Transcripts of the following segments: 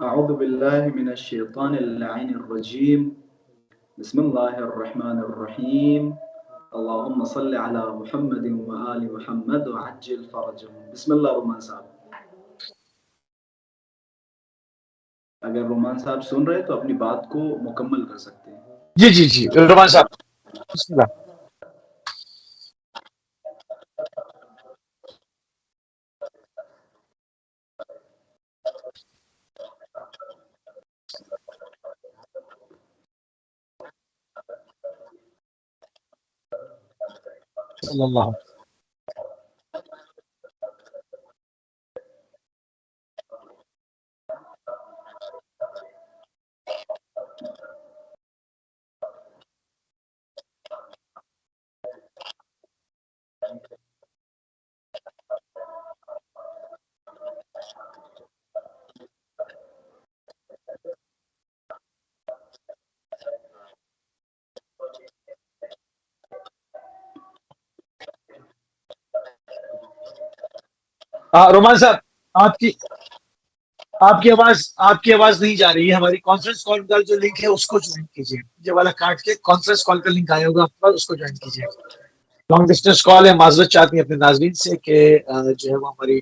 أعوذ بالله من الشيطان اللعين الرجيم بسم الله الرحمن الرحيم اللهم صل على محمد وآل محمد وعجل فرجهم. بسم اللہ رومان صاحب. اگر رومان صاحب سن رہے تو اپنی بات کو مکمل کر سکتے ہیں. جی جی جی رومان صاحب بسم اللہ. صلی اللہ رومان صاحب آپ کی آواز نہیں جا رہی ہے. ہماری کانفرنس کال کا جو لنک ہے اس کو جوائن کیجیے. یہ والا کاٹ کے کانفرنس کال کا لنک آیا ہوگا آپ پر, اس کو جوائن کیجیے. لانگ ڈسٹینس کال ہے. معذرت چاہتے ہیں اپنے ناظرین سے کہ جو ہے وہ ہماری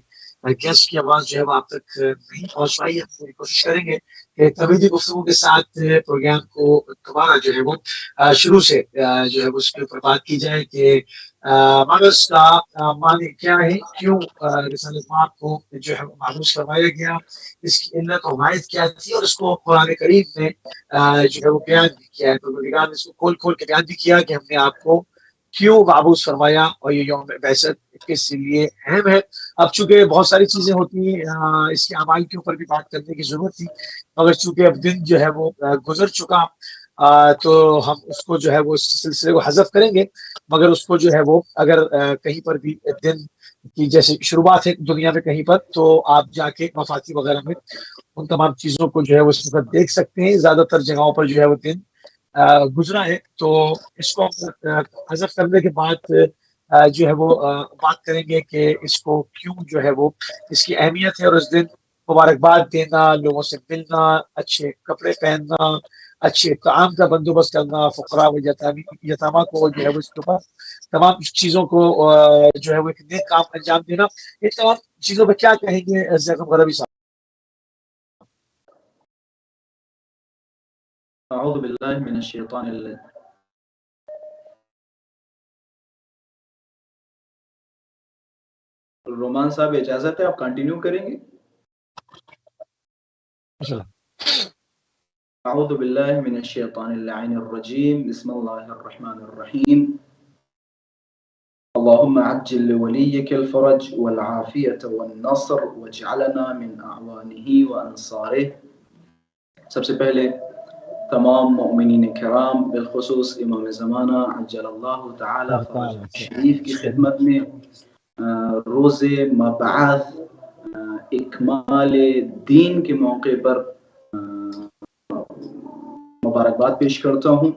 گیسٹ کی آواز جو ہے وہ آپ تک نہیں پہنچ پائی ہے. پوری کوشش کریں گے کہ کمیٹی گفتگو کے ساتھ پروگرام کو دوبارہ جو ہے وہ شروع سے جو ہے اس کے اوپر بات کی جائے کہ مانوس کا معنی کیا ہے, کیوں رسالۃ پاک کو جو ہے مانوس فرمایا گیا, اس کی علت و حمایت کیا تھی, اور اس کو قرآن کریم میں جو ہے وہ بیان بھی کیا ہے. تو اس کو کھول کے بیان بھی کیا کہ ہم نے آپ کو کیوں مابعوث فرمایا اور یہ یوم بعثت کس لیے اہم ہے. اب چونکہ بہت ساری چیزیں ہوتی ہیں, اس کے اعمال کے اوپر بھی بات کرنے کی ضرورت تھی, مگر چونکہ اب دن جو ہے وہ گزر چکا, تو ہم اس کو جو ہے وہ اس سلسلے کو حذف کریں گے. مگر اس کو جو ہے وہ اگر کہیں پر بھی دن کی جیسے شروعات ہے دنیا میں کہیں پر, تو آپ جا کے مفاتی وغیرہ میں ان تمام چیزوں کو جو ہے وہ اس وقت دیکھ سکتے ہیں. زیادہ تر جگہوں پر جو ہے وہ دن گزرا ہے, تو اس کو حذف کرنے کے بعد جو ہے وہ بات کریں گے کہ اس کو کیوں جو ہے وہ اس کی اہمیت ہے, اور اس دن مبارکباد دینا, لوگوں سے ملنا, اچھے کپڑے پہننا, اچھے طعام کا بندوبست کرنا, فقراء و یتاما کو جو ہے وہ اس کے اوپر تمام چیزوں کو جو ہے وہ ایک نیک کام انجام دینا. ان تمام چیزوں پہ کیا کہیں گے زیغم غربی صاحب؟ اعوذ باللہ من الشیطان الرجیم. رومان صاحب اجازت ہے, آپ کنٹینیو کریں گے؟ اعوذ باللہ من الشیطان اللعین الرجیم بسم اللہ الرحمن الرحیم اللهم عجل لوليك الفرج والعافية والنصر واجعلنا من اعوانه وانصاره. سب سے پہلے تمام مؤمنین کرام بالخصوص امام زمانہ عجل اللہ تعالی فرج شریف کی خدمت میں روز مبعث اکمال دین کے موقع پر مبارکباد پیش کرتا ہوں.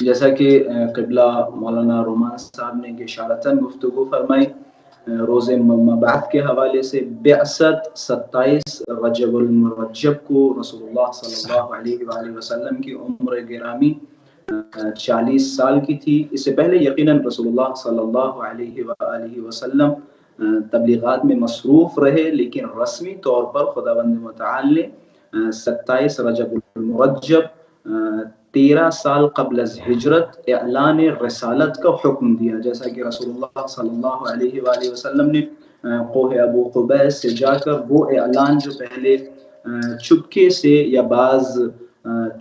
جیسا کہ قبلہ مولانا رومان صاحب نے اشارتاً گفتگو فرمائی, روز مبعث کے حوالے سے بعثت 27 رجب المرجب کو رسول اللہ صلی اللہ علیہ وآلہ وسلم کی عمر گرامی 40 سال کی تھی. اس سے پہلے یقیناً رسول اللہ صلی اللہ علیہ وآلہ وسلم تبلیغات میں مصروف رہے, لیکن رسمی طور پر خداوند متعال نے 27 رجب المرجب 13 سال قبل از ہجرت اعلان رسالت کا حکم دیا. جیسا کہ رسول اللہ صلی اللہ علیہ وآلہ وسلم نے کوہ ابو قبیس سے جا کر وہ اعلان جو پہلے چپکے سے یا بعض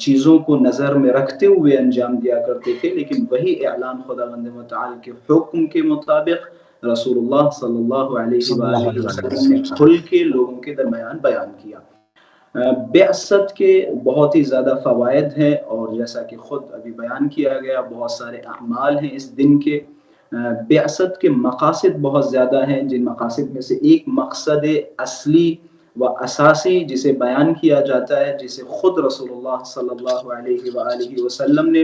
چیزوں کو نظر میں رکھتے ہوئے انجام دیا کرتے تھے, لیکن وہی اعلان خداوند متعال کے حکم کے مطابق رسول اللہ صلی اللہ علیہ وآلہ وسلم نے کھل کے لوگوں کے درمیان بیان کیا. بعثت کے بہت ہی زیادہ فوائد ہیں, اور جیسا کہ خود ابھی بیان کیا گیا بہت سارے اعمال ہیں اس دن کے. بعثت کے مقاصد بہت زیادہ ہیں, جن مقاصد میں سے ایک مقصد اصلی و اساسی جسے بیان کیا جاتا ہے, جسے خود رسول اللہ صلی اللہ علیہ وآلہ وسلم نے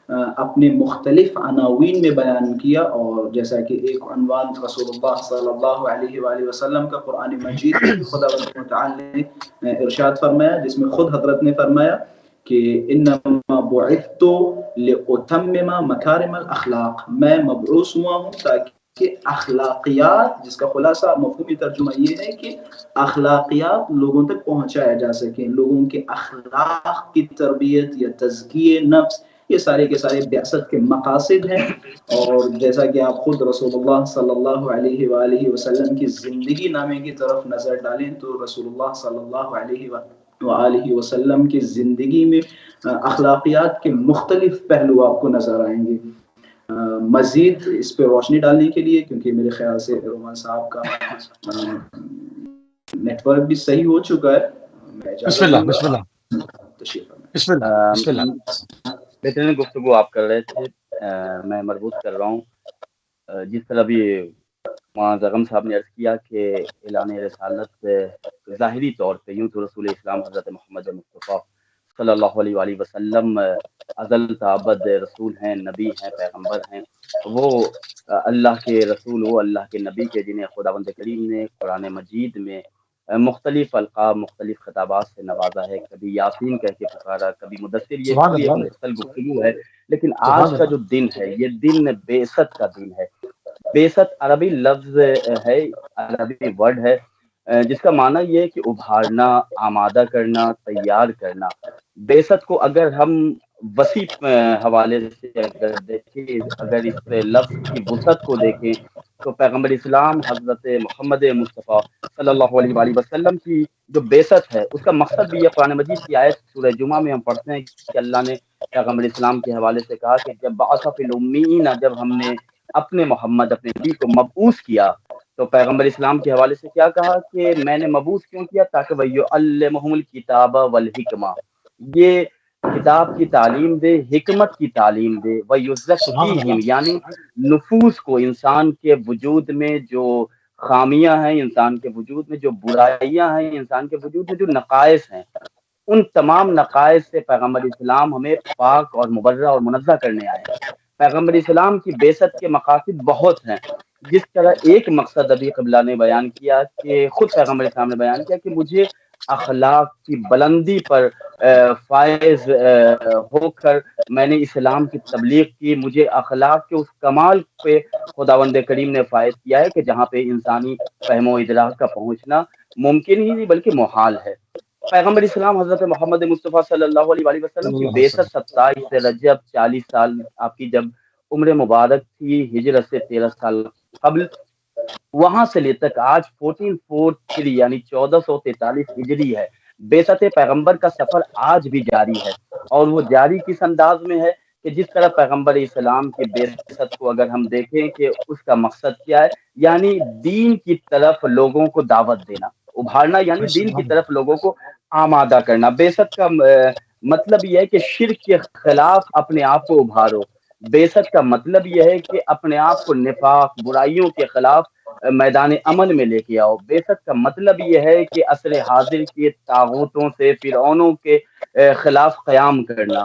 اپنے مختلف عناوین میں بیان کیا، اور جیسا کہ ایک عنوان رسول اللہ صلی اللہ علیہ وآلہ وسلم کا قرآن مجید میں خدا تعالی نے ارشاد فرمایا، جس میں خود حضرت نے فرمایا کہ انما بعثت لاتمم مکارم الاخلاق، میں مبعوث ہوا ہوں تاکہ اخلاقیات، جس کا خلاصہ مفہومی ترجمہ یہ ہے کہ اخلاقیات لوگوں تک پہنچایا جا سکے، لوگوں کے اخلاق کی تربیت یا تزکیے نفس، یہ سارے کے سارے بعثت کے مقاصد ہیں۔ اور جیسا کہ آپ خود رسول اللہ صلی اللہ علیہ وآلہ وسلم کی زندگی نامے کی طرف نظر ڈالیں تو رسول اللہ صلی اللہ علیہ وآلہ وسلم کی زندگی میں اخلاقیات کے مختلف پہلو آپ کو نظر آئیں گے۔ مزید اس پہ روشنی ڈالنے کے لیے، کیونکہ میرے خیال سے رومان صاحب کا نیٹ ورک بھی صحیح ہو چکا ہے، بسم اللہ بسم اللہ بسم اللہ بسم اللہ۔ بہترین گفتگو آپ کر رہے تھے، میں مربوط کر رہا ہوں جس طرح بھی مولانا زغم صاحب نے عرض کیا کہ اعلان رسالت ظاہری طور پہ یوں تو رسول اسلام حضرت محمد مصطفیٰ صلی اللہ علیہ وآلہ وسلم ازل تا ابد رسول ہیں، نبی ہیں، پیغمبر ہیں، وہ اللہ کے رسول، وہ اللہ کے نبی کے جنہیں خداوند کریم نے قرآن مجید میں مختلف القاب، مختلف خطابات سے نوازا ہے، کبھی یاسین کہہ کے پکارا، کبھی مدثر، یہ ایک مفصل گفتگو ہے۔ لیکن آج کا جو دن ہے یہ دن بعثت کا دن ہے۔ بعثت عربی لفظ ہے، عربی ورڈ ہے جس کا معنی یہ ہے کہ ابھارنا، آمادہ کرنا، تیار کرنا۔ بعثت کو اگر ہم وسیع حوالے سے اگر دیکھیں، اگر اس لفظ کی وسعت کو دیکھیں تو پیغمبر اسلام حضرت محمد مصطفیٰ صلی اللہ علیہ وآلہ وسلم کی جو بعثت ہے اس کا مقصد بھی یہ قرآن مجید کی آیت سورہ جمعہ میں ہم پڑھتے ہیں کہ اللہ نے پیغمبر اسلام کے حوالے سے کہا کہ جب بعث فی الامیین، جب ہم نے اپنے محمد، اپنے نبی کو مبعوث کیا، تو پیغمبر اسلام کے حوالے سے کیا کہا کہ میں نے مبعوث کیوں کیا؟ تاکہ وَيُعَلِّمُهُمُ الْكِتَابَ وَالْحِکْمَةَ، یہ کتاب کی تعلیم دے، حکمت کی تعلیم دے، وَيُزَكِّيهِمْ، یعنی نفوس کو، انسان کے وجود میں جو خامیاں ہیں، انسان کے وجود میں جو برائیاں ہیں، انسان کے وجود میں جو نقائص ہیں، ان تمام نقائص سے پیغمبر اسلام ہمیں پاک اور مبرہ اور منزہ کرنے آئے ہیں۔ پیغمبر اسلام کی بعثت کے مقاصد بہت ہیں، جس طرح ایک مقصد ابھی قبلہ نے بیان کیا کہ خود پیغمبر اسلام نے بیان کیا کہ مجھے اخلاق کی بلندی پر فائز ہو کر میں نے اسلام کی تبلیغ کی، مجھے اخلاق کے اس کمال پہ خداوند کریم نے فائز کیا ہے کہ جہاں پہ انسانی فہم و ادراک کا پہنچنا ممکن ہی نہیں بلکہ محال ہے۔ پیغمبر اسلام حضرت محمد مصطفیٰ صلی اللہ علیہ وآلہ وسلم کی بعثت 27 رجب 40 سال آپ کی جب عمر مبارک تھی، ہجرت سے 13 سال قبل، وہاں سے لے تک آج 1443 یعنی 1443 ہجری ہے۔ بعثت پیغمبر کا سفر آج بھی جاری ہے، اور وہ جاری کس انداز میں ہے کہ جس طرح پیغمبر اسلام کی بعثت کو اگر ہم دیکھیں کہ اس کا مقصد کیا ہے، یعنی دین کی طرف لوگوں کو دعوت دینا، ابھارنا، یعنی دین کی طرف لوگوں کو آمادہ کرنا۔ بعثت کا مطلب یہ ہے کہ شرک کے خلاف اپنے آپ کو ابھارو۔ بعثت کا مطلب یہ ہے کہ اپنے آپ کو نفاق، برائیوں کے خلاف میدان امن میں لے کے آؤ۔ بعثت کا مطلب یہ ہے کہ عصر حاضر کے طاغوتوں سے، فرعونوں کے خلاف قیام کرنا۔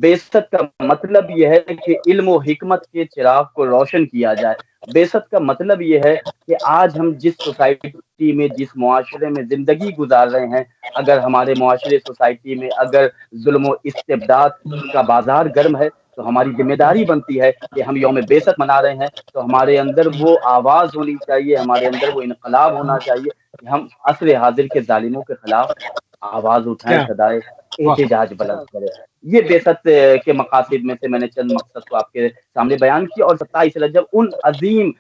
بعثت کا مطلب یہ ہے کہ علم و حکمت کے چراغ کو روشن کیا جائے۔ بعثت کا مطلب یہ ہے کہ آج ہم جس سوسائٹی میں، جس معاشرے میں زندگی گزار رہے ہیں، اگر ہمارے معاشرے سوسائٹی میں اگر ظلم و استبداد کا بازار گرم ہے تو ہماری ذمہ داری بنتی ہے کہ ہم یوم بعثت منا رہے ہیں تو ہمارے اندر وہ آواز ہونی چاہیے، ہمارے اندر وہ انقلاب ہونا چاہیے کہ ہم عصر حاضر کے ظالموں کے خلاف آواز اٹھائیں، صدائے احتجاج بلند کریں۔ یہ بعثت کے مقاصد میں سے میں نے چند مقصد کو آپ کے سامنے بیان کیا، اور 27 رجب ان عظیم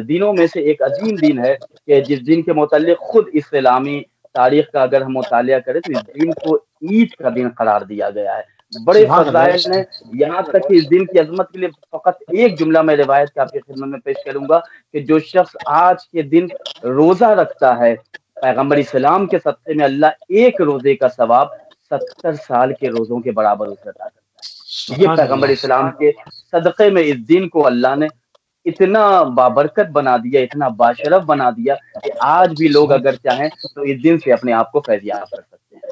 دنوں میں سے ایک عظیم دن ہے کہ جس دن کے متعلق خود اسلامی تاریخ کا اگر ہم مطالعہ کریں تو اس دن کو عید کا دن قرار دیا گیا ہے۔ بڑے فضائل ہیں، یہاں تک کہ اس دن کی عظمت کے لیے فقط ایک جملہ میں روایت کے آپ کی خدمت میں پیش کروں گا کہ جو شخص آج کے دن روزہ رکھتا ہے، پیغمبر اسلام کے صدقے میں اللہ ایک روزے کا ثواب 70 سال کے روزوں کے برابر اسے عطا کرتا ہے۔ یہ پیغمبر اسلام کے صدقے میں اس دن کو اللہ نے اتنا بابرکت بنا دیا، اتنا باشرف بنا دیا کہ آج بھی لوگ اگر چاہیں تو اس دن سے اپنے آپ کو فیضیاب کر سکتے ہیں۔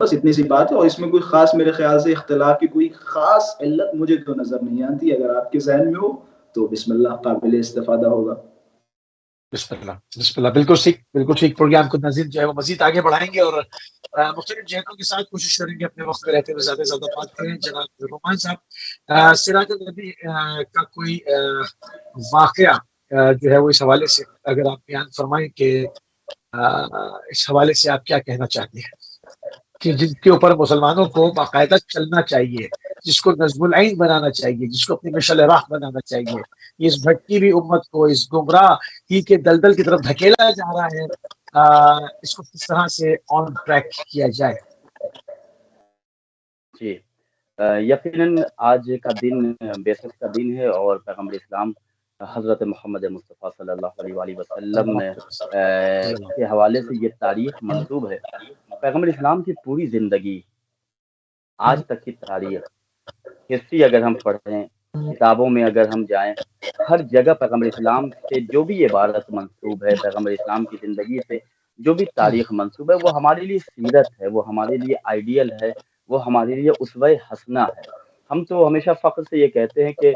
بس اتنی سی بات ہے، اور اس میں کوئی خاص میرے خیال سے اختلاف کی کوئی خاص علت مجھے تو نظر نہیں آتی. اگر آپ کے ذہن میں ہو تو بسم اللہ، قابل استفادہ ہوگا. بسم اللہ، بالکل ٹھیک. پروگرام کو ناظرین جو ہے وہ مزید آگے بڑھائیں گے اور مختلف جہتوں کے ساتھ کوشش کریں گے اپنے وقت میں رہتے ہوئے زیادہ سے زیادہ بات کریں. جناب رومان صاحب، سراج النبی کا کوئی واقعہ جو ہے وہ اس حوالے سے اگر آپ بیان فرمائیں کہ اس حوالے سے آپ کیا کہنا چاہتے ہیں کہ جن کے اوپر مسلمانوں کو باقاعدہ چلنا چاہیے، جس کو نظم العین بنانا چاہیے، جس کو اپنی مشعل راہ بنانا چاہیے، اس بھٹکی ہوئی امت کو اس گمراہی کے دلدل کی طرف دھکیلا جا رہا ہے، اس کو کس طرح سے آن ٹریک کیا جائے؟ جی، یقیناً آج کا دن بیسک کا دن ہے، اور پیغمبر اسلام حضرت محمد مصطفیٰ صلی اللہ علیہ وآلہ وسلم کے حوالے سے یہ تاریخ منسوب ہے. پیغمبر اسلام کی پوری زندگی، آج تک کی تاریخ، ہسٹری اگر ہم پڑھیں، کتابوں میں اگر ہم جائیں، ہر جگہ پیغمبر اسلام سے جو بھی عبارت منسوب ہے، پیغمبر اسلام کی زندگی سے جو بھی تاریخ منسوب ہے، وہ ہمارے لیے سیرت ہے، وہ ہمارے لیے آئیڈیل ہے، وہ ہمارے لیے اسوہ حسنہ ہے. ہم تو ہمیشہ فخر سے یہ کہتے ہیں کہ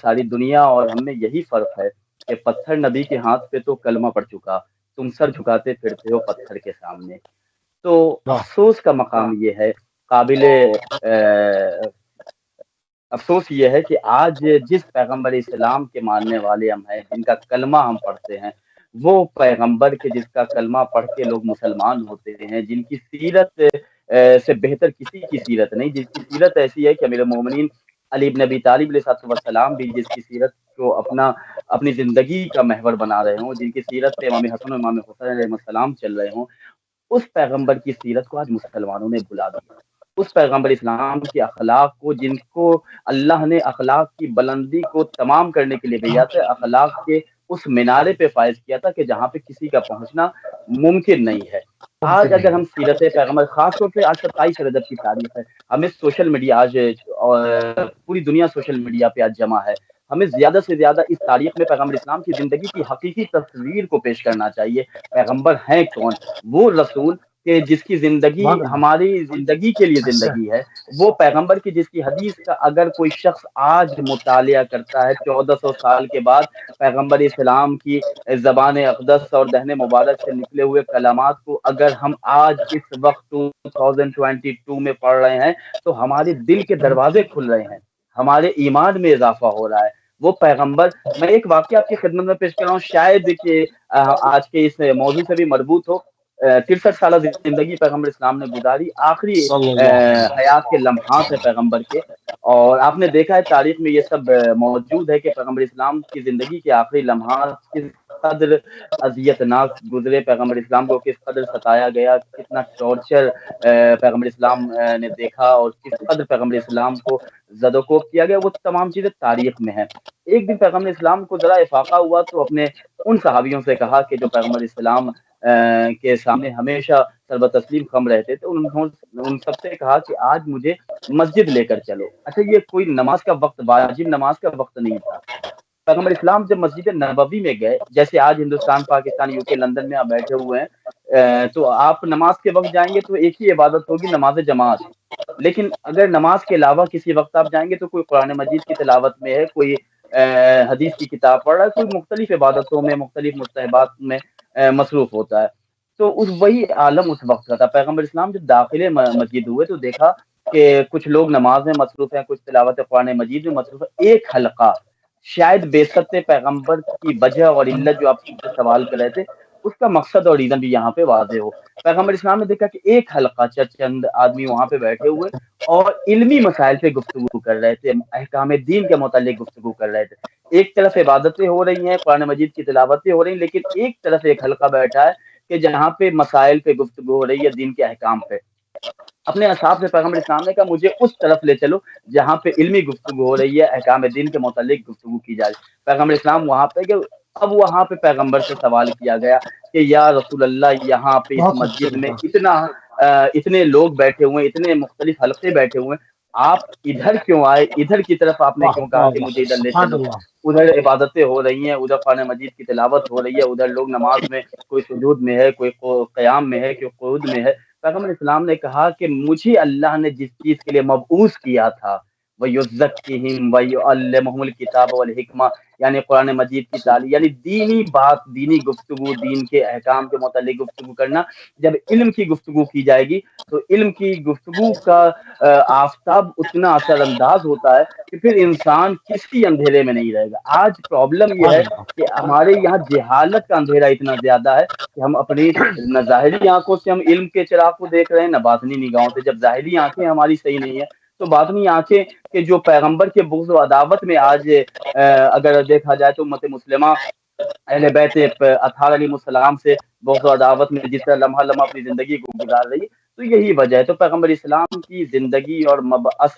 ساری دنیا اور ہم میں یہی فرق ہے کہ پتھر نبی کے ہاتھ پہ تو کلمہ پڑ چکا، تم سر جھکاتے پھرتے ہو پتھر کے سامنے. تو افسوس کا مقام یہ ہے، قابل افسوس یہ ہے کہ آج جس پیغمبر اسلام کے ماننے والے ہم ہیں، جن کا کلمہ ہم پڑھتے ہیں، وہ پیغمبر کے جس کا کلمہ پڑھ کے لوگ مسلمان ہوتے ہیں، جن کی سیرت سے بہتر کسی کی سیرت نہیں، جس کی سیرت ایسی ہے کہ امیر المومنین علی بن ابی طالب علیہ السلام بھی جس کی سیرت کو اپنی زندگی کا محور بنا رہے ہوں، جن کی سیرت پہ امام حسن و امام حسین علیہ السلام چل رہے ہوں، اس پیغمبر کی سیرت کو آج مسلمانوں نے بھلا دیا. اس پیغمبر اسلام کے اخلاق کو، جن کو اللہ نے اخلاق کی بلندی کو تمام کرنے کے لیے بھیجا تھا، اخلاق کے اس مینارے پہ فائز کیا تھا کہ جہاں پہ کسی کا پہنچنا ممکن نہیں ہے. آج اگر ہم سیرت پیغمبر، خاص طور سے آج 27 رجب کی تاریخ ہے، ہمیں سوشل میڈیا آج پوری دنیا سوشل میڈیا پہ آج جمع ہے، ہمیں زیادہ سے زیادہ اس تاریخ میں پیغمبر اسلام کی زندگی کی حقیقی تصویر کو پیش کرنا چاہیے. پیغمبر ہیں کون؟ وہ رسول کہ جس کی زندگی ہماری زندگی کے لیے زندگی ہے، وہ پیغمبر کی جس کی حدیث کا اگر کوئی شخص آج مطالعہ کرتا ہے 1400 سال کے بعد، پیغمبر اسلام کی زبان اقدس اور دہن مبارک سے نکلے ہوئے کلمات کو اگر ہم آج اس وقت 2022 میں پڑھ رہے ہیں تو ہمارے دل کے دروازے کھل رہے ہیں، ہمارے ایمان میں اضافہ ہو رہا ہے. وہ پیغمبر، میں ایک واقعہ آپ کی خدمت میں پیش کر رہا ہوں، شاید کہ آج کے اس موضوع سے بھی مربوط ہو. 63 سالہ زندگی پیغمبر اسلام نے گزاری، آخری حیات کے لمحات ہیں پیغمبر کے، اور آپ نے دیکھا ہے تاریخ میں یہ سب موجود ہے کہ پیغمبر اسلام کی زندگی کے آخری لمحات کس قدر اذیت ناک گزرے، پیغمبر اسلام کو کس قدر ستایا گیا، کتنا ٹارچر پیغمبر اسلام نے دیکھا، اور کس قدر پیغمبر اسلام کو زد و کوب کیا گیا، وہ تمام چیزیں تاریخ میں ہیں. ایک دن پیغمبر اسلام کو ذرا افاقہ ہوا تو اپنے ان صحابیوں سے کہا کہ جو پیغمبر اسلام کے سامنے ہمیشہ سرب تسلیم خم رہتے تھے، ان سب سے کہا کہ آج مجھے مسجد لے کر چلو. اچھا، یہ کوئی نماز کا وقت، واجب نماز کا وقت نہیں تھا. پیغمبر اسلام جب مسجد نبوی میں گئے، جیسے آج ہندوستان، پاکستان، یو کے، لندن میں آپ بیٹھے ہوئے ہیں، تو آپ نماز کے وقت جائیں گے تو ایک ہی عبادت ہوگی، نماز جماعت. لیکن اگر نماز کے علاوہ کسی وقت آپ جائیں گے تو کوئی قرآن مجید کی تلاوت میں ہے، کوئی حدیث کی کتاب پڑھ رہا ہے، کوئی مختلف عبادتوں میں، مختلف مستحبات میں مصروف ہوتا ہے. تو وہی عالم اس وقت کا تھا. پیغمبر اسلام جب داخل مسجد ہوئے تو دیکھا کہ کچھ لوگ نماز میں مصروف ہیں، کچھ تلاوت قرآن مجید میں مصروف ہیں. ایک حلقہ، شاید بعثت پیغمبر کی وجہ اور علت جو آپ سے سوال کر رہے تھے، اس کا مقصد اور ریزن بھی یہاں پہ واضح ہو. پیغمبر اسلام نے دیکھا کہ ایک حلقہ، چند آدمی وہاں پہ بیٹھے ہوئے اور علمی مسائل پہ گفتگو کر رہے تھے، احکام دین کے متعلق گفتگو کر رہے تھے. ایک طرف عبادتیں ہو رہی ہیں، قرآن مجید کی تلاوتیں ہو رہی ہیں، لیکن ایک طرف ایک حلقہ بیٹھا ہے کہ جہاں پہ مسائل پہ گفتگو ہو رہی ہے، دین کے احکام پہ. اپنے اصحاب سے پیغمبر اسلام نے کہا مجھے اس طرف لے چلو جہاں پہ علمی گفتگو ہو رہی ہے، احکام دین کے متعلق گفتگو کی جائے. پیغمبر اسلام وہاں پہ گئے. اب وہاں پہ پیغمبر سے سوال کیا گیا کہ یا رسول اللہ، یہاں پہ اس مسجد میں اتنے لوگ بیٹھے ہوئے، اتنے مختلف حلقے بیٹھے ہوئے، آپ ادھر کیوں آئے؟ ادھر کی طرف آپ نے کیوں کہا کہ مجھے ادھر لے چلو؟ ادھر عبادتیں ہو رہی ہیں، ادھر قرآن مجید کی تلاوت ہو رہی ہے، ادھر لوگ نماز میں، کوئی سجود میں ہے، کوئی قیام میں ہے، کوئی قعود میں ہے. پیغمبر اسلام نے کہا کہ مجھے اللہ نے جس چیز کے لیے مبعوث کیا تھا وَيُزَكِّهِمْ وَيُعَلِّمُهُمُ الْكِتَابَ وَالْحِکمہ، یعنی قرآن مجید کی تعلیم، یعنی دینی بات، دینی گفتگو، دین کے احکام کے متعلق گفتگو کرنا. جب علم کی گفتگو کی جائے گی تو علم کی گفتگو کا آفتاب اتنا اثر انداز ہوتا ہے کہ پھر انسان کسی اندھیرے میں نہیں رہے گا. آج پرابلم یہ ہے کہ ہمارے یہاں جہالت کا اندھیرا اتنا زیادہ ہے کہ ہم اپنی نہ ظاہری آنکھوں سے ہم علم کے چراغ کو دیکھ رہے ہیں، نہ باطنی نگاہوں سے. جب ظاہری آنکھیں ہماری صحیح نہیں ہے تو باطنی آنکھیں کہ جو پیغمبر کے بغض و عداوت میں آج اگر دیکھا جائے تو امت مسلمہ اہل بیت اطہار علیہ السلام سے بغض و عداوت میں جس طرح لمحہ لمحہ اپنی زندگی کو گزار رہی ہے، تو یہی وجہ ہے. تو پیغمبر اسلام کی زندگی اور مبعث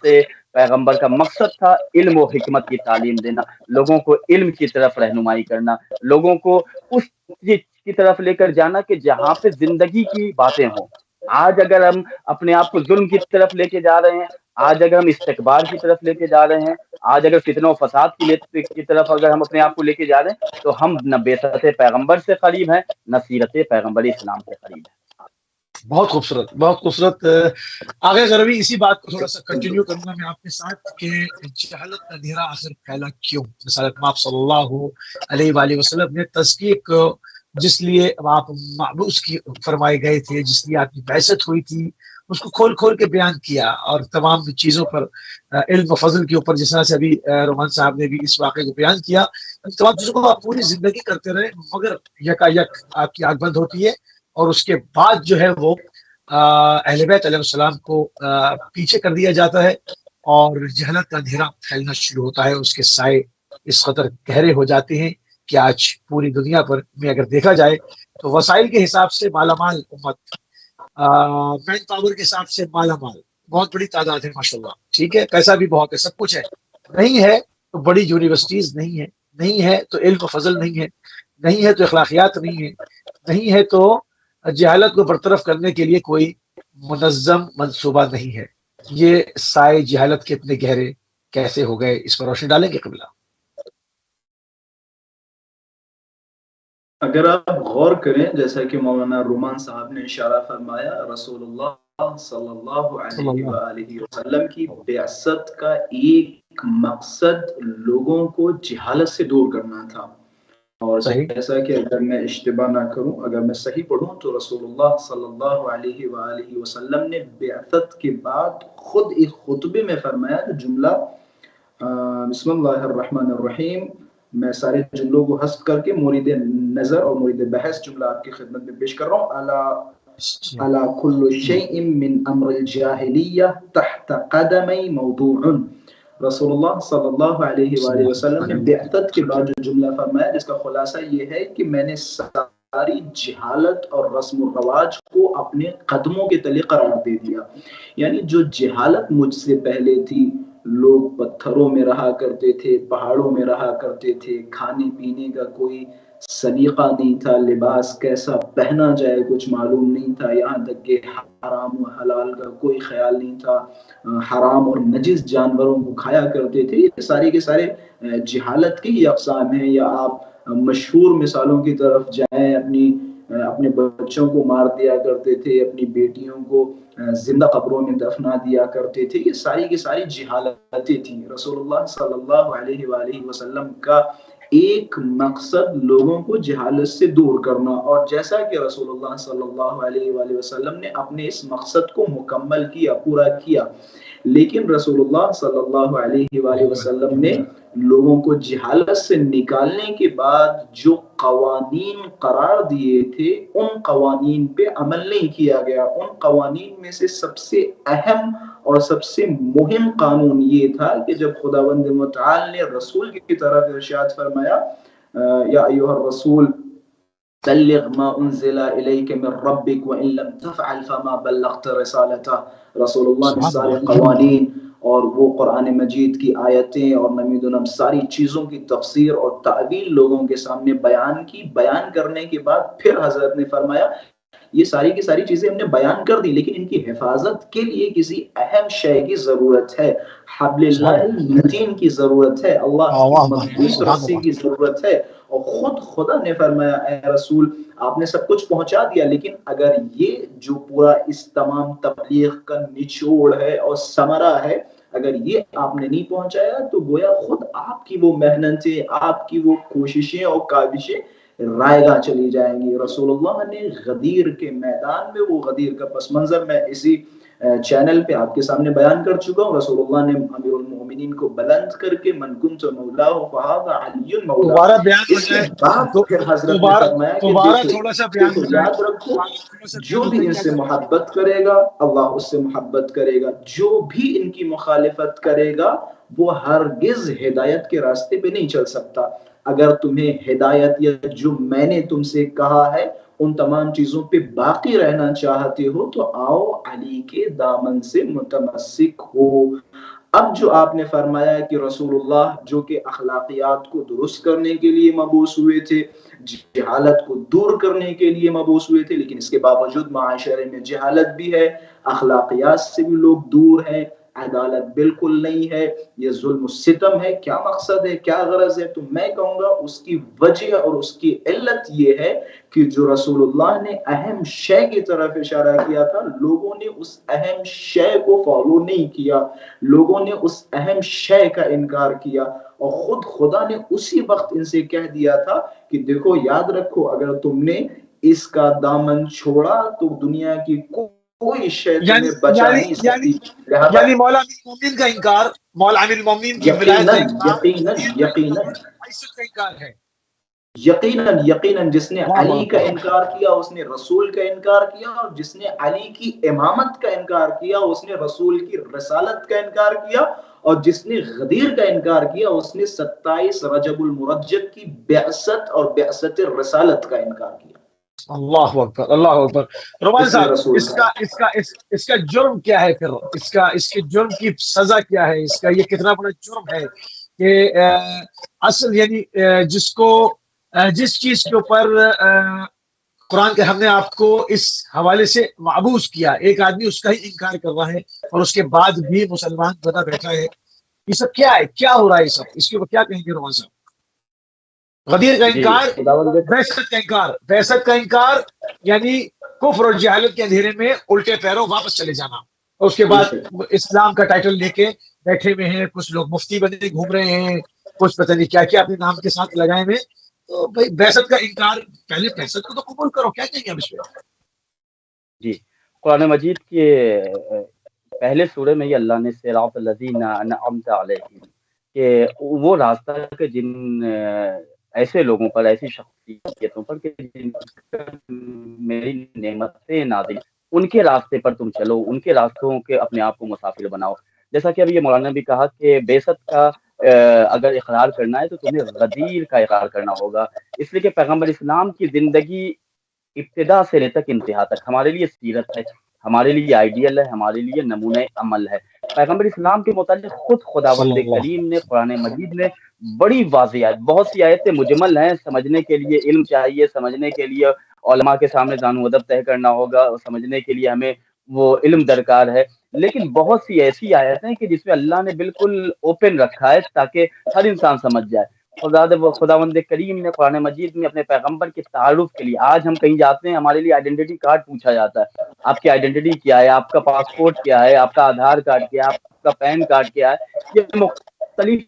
پیغمبر کا مقصد تھا علم و حکمت کی تعلیم دینا، لوگوں کو علم کی طرف رہنمائی کرنا، لوگوں کو اس چیز کی طرف لے کر جانا کہ جہاں پہ زندگی کی باتیں ہوں. آج اگر ہم اپنے آپ کو ظلم کی طرف لے کے جا رہے ہیں، آج اگر ہم استکبار کی طرف لے کے جا رہے ہیں، آج اگر فتنہ و فساد کی طرف اگر ہم اپنے آپ کو لے کے جا رہے ہیں تو ہم نہ بعثت پیغمبر سے قریب ہیں، نہ سیرت پیغمبر اسلام سے قریب ہیں. بہت خوبصورت، بہت خوبصورت. آگے اگر ابھی اسی بات کو تھوڑا سا کنٹینیو کروں گا میں آپ کے ساتھ کہ جہالت کا اندھیرا آخر پھیلا کیوں. رسالت مآب صلی اللہ علیہ وآلہ وسلم نے تزکیہ کو جس لیے آپ مبعوث کی فرمائے گئے تھے، جس لیے آپ کی بعثت ہوئی تھی، اس کو کھول کھول کے بیان کیا اور تمام چیزوں پر علم و فضل کے اوپر، جس طرح سے ابھی رومان صاحب نے بھی اس واقعے کو بیان کیا، تمام چیزوں کو آپ پوری زندگی کرتے رہے، مگر یکا یک آپ کی آنکھ بند ہوتی ہے اور اس کے بعد جو ہے وہ اہل بیت علیہ السلام کو پیچھے کر دیا جاتا ہے اور جہالت کا اندھیرا پھیلنا شروع ہوتا ہے. اس کے سائے اس قدر گہرے ہو جاتے ہیں کہ آج پوری دنیا پر میں اگر دیکھا جائے تو وسائل کے حساب سے مالا مال امت، مین پاور کے حساب سے مالا مال، بہت بڑی تعداد ہے ماشاءاللہ، ٹھیک ہے، پیسہ بھی بہت ہے، سب کچھ ہے. نہیں ہے تو بڑی یونیورسٹیز نہیں ہے، نہیں ہے تو علم و فضل نہیں ہے، نہیں ہے تو اخلاقیات نہیں ہے، نہیں ہے تو جہالت کو برطرف کرنے کے لیے کوئی منظم منصوبہ نہیں ہے. یہ سائے جہالت کے اتنے گہرے کیسے ہو گئے، اس پر روشنی ڈالیں گے قبلہ؟ اگر آپ غور کریں جیسا کہ مولانا رومان صاحب نے اشارہ فرمایا، رسول اللہ صلی اللہ علیہ وآلہ وسلم کی بعثت کا ایک مقصد لوگوں کو جہالت سے دور کرنا تھا. اور جیسا کہ اگر میں اشتباہ نہ کروں، اگر میں صحیح پڑھوں تو رسول اللہ صلی اللہ علیہ وآلہ وسلم نے بعثت کے بعد خود ایک خطبے میں فرمایا کہ جملہ بسم اللہ الرحمن الرحیم، میں سارے جملوں کو حذف کر کے مورد نظر اور مورد بحث جملہ آپ کی خدمت میں پیش کر رہا ہوں. الا کل شیء من امر الجاہلیہ تحت قدمی موضوع. رسول اللہ صلی اللہ علیہ وآلہ وسلم نے بعثت کے بعد جو جملہ فرمایا، جس کا خلاصہ یہ ہے کہ میں نے ساری جہالت اور رسم و رواج کو اپنے قدموں کے تلے قرار دے دیا. یعنی جو جہالت مجھ سے پہلے تھی، لوگ پتھروں میں رہا کرتے تھے، پہاڑوں میں رہا کرتے تھے، کھانے پینے کا کوئی سلیقہ نہیں تھا، لباس کیسا پہنا جائے کچھ معلوم نہیں تھا، یہاں تک کہ حرام و حلال کا کوئی خیال نہیں تھا، حرام اور نجس جانوروں کو کھایا کرتے تھے. یہ سارے کے سارے جہالت کی ہی اقسام ہیں. یا آپ مشہور مثالوں کی طرف جائیں، اپنے بچوں کو مار دیا کرتے تھے، اپنی بیٹیوں کو زندہ قبروں میں دفنا دیا کرتے تھے. یہ ساری کی ساری جہالتیں تھیں. رسول اللہ صلی اللہ علیہ وآلہ وسلم کا ایک مقصد لوگوں کو جہالت سے دور کرنا، اور جیسا کہ رسول اللہ صلی اللہ علیہ وآلہ وسلم نے اپنے اس مقصد کو مکمل کیا، پورا کیا. لیکن رسول اللہ صلی اللہ علیہ وآلہ وسلم نے لوگوں کو جہالت سے نکالنے کے بعد جو قوانین قرار دیے تھے، ان قوانین پہ عمل نہیں کیا گیا. ان قوانین میں سے سب سے اہم اور سب سے مہم قانون یہ تھا کہ جب خداوند متعال نے رسول کی طرف ارشاد فرمایا، یا ایھا الرسول بلغ ما انزل الیک من ربک وان لم تفعل فما بلغت رسالتہ. رسول اللہ نے سارے قوانین اور وہ قرآن مجید کی آیتیں اور نمیدونم ساری چیزوں کی تفسیر اور تعویل لوگوں کے سامنے بیان کی. بیان کرنے کے بعد پھر حضرت نے فرمایا یہ ساری کی ساری چیزیں ہم نے بیان کر دی، لیکن ان کی حفاظت کے لیے کسی اہم شے کی ضرورت ہے، حبل اللہ المتین کی ضرورت ہے، اللہ کی مضبوط رسی کی ضرورت ہے۔ اور خود خدا نے فرمایا اے رسول آپ نے سب کچھ پہنچا دیا، لیکن اگر یہ جو پورا اس تمام تبلیغ کا نچوڑ ہے اور ثمرہ ہے، اگر یہ آپ نے نہیں پہنچایا تو گویا خود آپ کی وہ محنتیں، آپ کی وہ کوششیں اور کاوشیں رائے گاہ چلی جائیں گی۔ رسول اللہ نے غدیر کے میدان میں، وہ غدیر کا پس منظر میں اسی چینل پہ آپ کے سامنے بیان کر چکا ہوں۔ رسول اللہ نے امیر المومنین کو بلند کر کے من کنت مولاہ فہذا علی مولا، دوبارہ بیان ہو اس کے جائے بعد پھر حضرت نے فرمایا کہ دوبارہ تھوڑا سا بیان ہو جائے، یاد رکھو جو بھی ان سے محبت کرے گا اللہ اس سے محبت کرے گا، جو بھی ان کی مخالفت کرے گا وہ ہرگز ہدایت کے راستے پہ نہیں چل سکتا۔ اگر تمہیں ہدایت یا جو میں نے تم سے کہا ہے ان تمام چیزوں پہ باقی رہنا چاہتے ہو تو آؤ علی کے دامن سے متمسک ہو۔ اب جو آپ نے فرمایا کہ رسول اللہ جو کہ اخلاقیات کو درست کرنے کے لیے مبعوث ہوئے تھے، جہالت کو دور کرنے کے لیے مبعوث ہوئے تھے، لیکن اس کے باوجود معاشرے میں جہالت بھی ہے، اخلاقیات سے بھی لوگ دور ہیں، عدالت بالکل نہیں ہے، یہ ظلم و ستم ہے۔ کیا مقصد ہے، کیا غرض ہے؟ تو میں کہوں گا اس کی وجہ اور اس کی علت یہ ہے کہ جو رسول اللہ نے اہم شے کی طرف اشارہ کیا تھا، لوگوں نے اس اہم شے کو فالو نہیں کیا، لوگوں نے اس اہم شے کا انکار کیا، اور خود خدا نے اسی وقت ان سے کہہ دیا تھا کہ دیکھو یاد رکھو اگر تم نے اس کا دامن چھوڑا تو دنیا کی کوئی شے تمہیں بچا نہیں سکتی۔ یعنی مولا امیر المومنین کا انکار، مولا امیر المومنین کی ولایت کا انکار، انکار ہے یقیناً جس نے علی کا انکار کیا اس نے رسول کا انکار کیا، اور جس نے علی کی امامت کا انکار کیا اس نے رسول کی رسالت کا انکار کیا، اور جس نے غدیر کا انکار کیا اس نے 27 رجب المرجب کی بعثت اور بعثت رسالت کا انکار کیا۔ اللہ اکبر، اللہ اکبر۔ رومان صاحب اس کا جرم کیا ہے پھر؟ اس کے جرم کی سزا کیا ہے؟ اس کا یہ کتنا بڑا جرم ہے کہ اصل یعنی جس چیز کے اوپر قرآن کے ہم نے آپ کو اس حوالے سے مبعوث کیا، ایک آدمی اس کا ہی انکار کر رہا ہے اور اس کے بعد بھی مسلمان بنا بیٹھا ہے، یہ سب کیا ہے؟ کیا ہو رہا ہے؟ یہ سب اس کے اوپر کیا کہیں گے رومان صاحب؟ غدیر کا انکار، بعثت کا انکار یعنی کفر اور جہالت کے اندھیرے میں الٹے پیروں واپس چلے جانا، اور اس کے بعد اسلام کا ٹائٹل لے کے بیٹھے ہوئے ہیں، کچھ لوگ مفتی بنے گھوم رہے ہیں، کچھ پتہ نہیں کیا کیا اپنے نام کے ساتھ لگائے ہوئے۔ تو بھائی بعثت کا انکار، پہلے بعثت کو تو قبول کرو، کیا کہیں گے اب اس پہ؟ جی، قرآن مجید کے پہلے سورے میں یہ اللہ نے صراط الذین انعمت علیہم کہ وہ راستہ کہ جن ایسے لوگوں پر، ایسی شخصیتوں پر کہ جن میری نعمتیں نازل، ان کے راستے پر تم چلو، ان کے راستوں کے اپنے آپ کو مسافر بناؤ۔ جیسا کہ ابھی یہ مولانا نے بھی کہا کہ بعثت کا اگر اقرار کرنا ہے تو تمہیں غدیر کا اقرار کرنا ہوگا، اس لیے کہ پیغمبر اسلام کی زندگی ابتدا سے لے تک انتہا تک ہمارے لیے سیرت ہے، ہمارے لیے آئیڈیل ہے، ہمارے لیے نمونہ عمل ہے۔ پیغمبر اسلام کے متعلق خود خداوند کریم نے قرآن مجید میں بڑی واضح آیت، بہت سی آیتیں مجمل ہیں، سمجھنے کے لیے علم چاہیے، سمجھنے کے لیے علماء کے سامنے دان و ادب طے کرنا ہوگا، سمجھنے کے لیے ہمیں وہ علم درکار ہے، لیکن بہت سی ایسی آیتیں ہیں کہ جس میں اللہ نے بالکل اوپن رکھا ہے تاکہ ہر انسان سمجھ جائے۔ خداوند کریم نے قرآن مجید میں اپنے پیغمبر کے تعارف کے لیے، آج ہم کہیں جاتے ہیں ہمارے لیے آئیڈینٹی کارڈ پوچھا جاتا ہے، آپ کی آئیڈینٹی کیا ہے، آپ کا پاسپورٹ کیا ہے، آپ کا آدھار کارڈ کیا ہے، آپ کا پین کارڈ کیا ہے، یہ مختلف